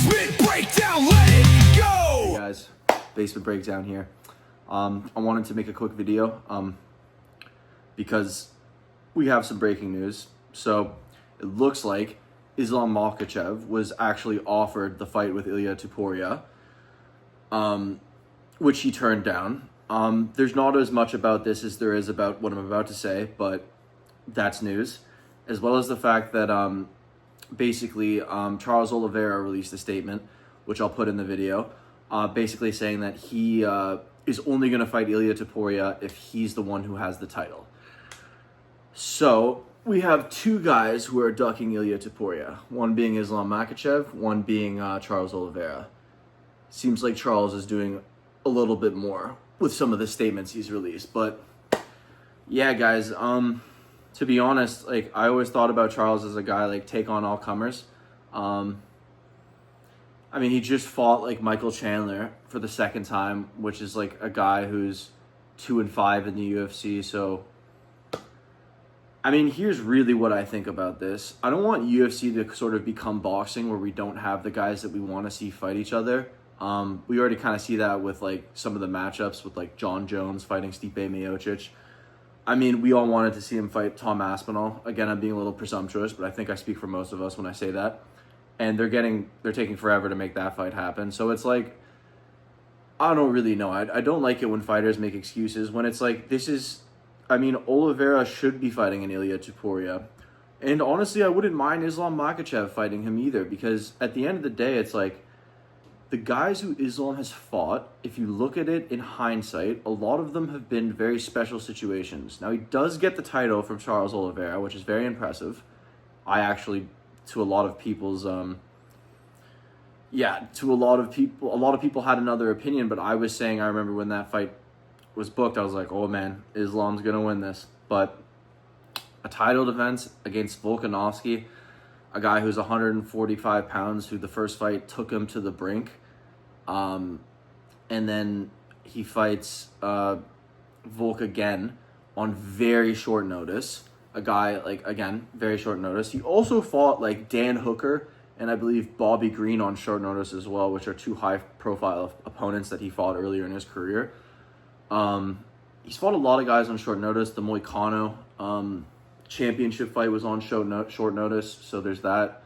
Basement breakdown, let it go! Hey guys, Basement Breakdown here. I wanted to make a quick video because we have some breaking news. So it looks like Islam Makhachev was actually offered the fight with Ilia Topuria, which he turned down. There's not as much about this as there is about what I'm about to say, but that's news. As well as the fact that basically Charles Oliveira released a statement, which I'll put in the video, basically saying that he is only going to fight Ilia Topuria if he's the one who has the title. So we have two guys who are ducking Ilia Topuria, one being Islam Makhachev, one being Charles Oliveira. Seems like Charles is doing a little bit more with some of the statements he's released. But yeah, guys, to be honest, like, I always thought about Charles as a guy, like, take on all comers. I mean, he just fought, like, Michael Chandler for the second time, which is, like, a guy who's 2-5 in the UFC. So, I mean, here's really what I think about this. I don't want UFC to sort of become boxing where we don't have the guys that we want to see fight each other. We already kind of see that with, like, some of the matchups with, like, John Jones fighting Stipe Miocic. I mean, we all wanted to see him fight Tom Aspinall. Again, I'm being a little presumptuous, but I think I speak for most of us when I say that. And they're taking forever to make that fight happen. So it's like, I don't really know. I don't like it when fighters make excuses. When it's like, Oliveira should be fighting an Ilia Topuria. And honestly, I wouldn't mind Islam Makhachev fighting him either, because at the end of the day, it's like, the guys who Islam has fought, if you look at it in hindsight, a lot of them have been very special situations. Now, he does get the title from Charles Oliveira, which is very impressive. A lot of people had another opinion, but I was saying, I remember when that fight was booked, I was like, oh man, Islam's going to win this. But a title defense against Volkanovski, a guy who's 145 pounds, who the first fight took him to the brink. And then he fights Volk again on very short notice. A guy, like, again, very short notice. He also fought, like, Dan Hooker and I believe Bobby Green on short notice as well, which are two high-profile opponents that he fought earlier in his career. He's fought a lot of guys on short notice. The Moicano championship fight was on short notice, so there's that.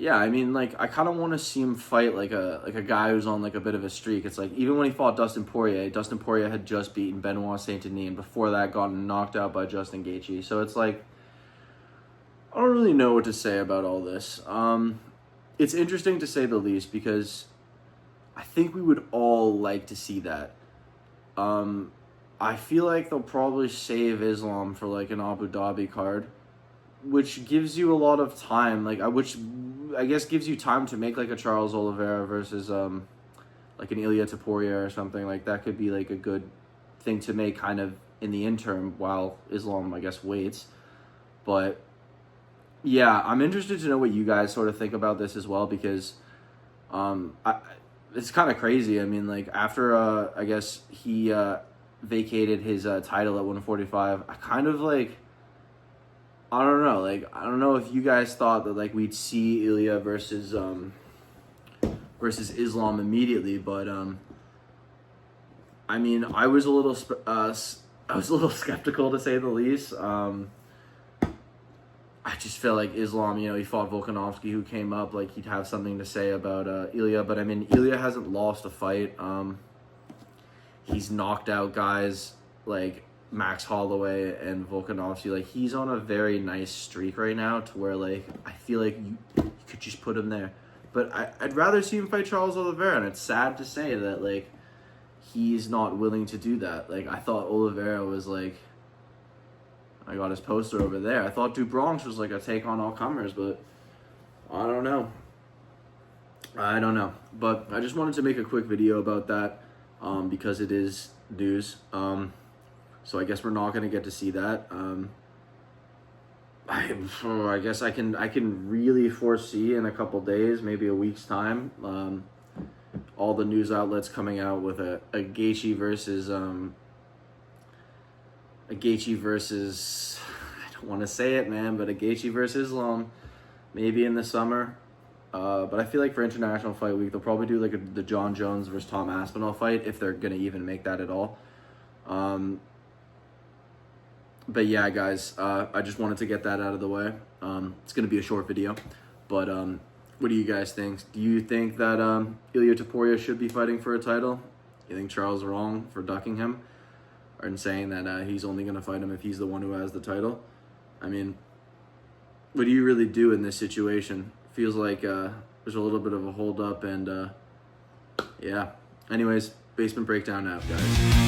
Yeah, I mean, like, I kind of want to see him fight like a guy who's on, like, a bit of a streak. It's like, even when he fought Dustin Poirier had just beaten Benoit Saint-Denis, and before that gotten knocked out by Justin Gaethje. So it's like, I don't really know what to say about all this. It's interesting to say the least, because I think we would all like to see that. I feel like they'll probably save Islam for, like, an Abu Dhabi card, which gives you a lot of time, which I guess gives you time to make, like, a Charles Oliveira versus like an Ilia Topuria or something. Like, that could be, like, a good thing to make kind of in the interim while Islam, I guess, waits. But yeah, I'm interested to know what you guys sort of think about this as well, because it's kind of crazy. I mean, like, after I guess he vacated his title at 145, I kind of, like, I don't know. Like, I don't know if you guys thought that, like, we'd see Ilia versus Islam immediately, but I mean, I was a little skeptical, to say the least. I just feel like Islam, he fought Volkanovski, who came up, like, he'd have something to say about Ilia. But I mean, Ilia hasn't lost a fight. He's knocked out guys like Max Holloway and Volkanovski. Like, he's on a very nice streak right now, to where, like, I feel like you could just put him there. But I'd rather see him fight Charles Oliveira, and it's sad to say that, like, he's not willing to do that. Like, I thought Oliveira was, like, I got his poster over there. I thought DuBronx was, like, a take on all comers, but I don't know. But I just wanted to make a quick video about that, because it is news. So I guess we're not going to get to see that. I guess I can really foresee in a couple days, maybe a week's time, all the news outlets coming out with a Gaethje versus I don't want to say it, man, but a Gaethje versus Islam, maybe in the summer, But I feel like for International Fight Week, they'll probably do like the John Jones versus Tom Aspinall fight, if they're going to even make that at all. But yeah, guys, I just wanted to get that out of the way. It's going to be a short video. But what do you guys think? Do you think that Ilia Topuria should be fighting for a title? You think Charles wrong for ducking him? Or saying that he's only going to fight him if he's the one who has the title? I mean, what do you really do in this situation? Feels like there's a little bit of a hold up, and yeah. Anyways, basement breakdown out, guys.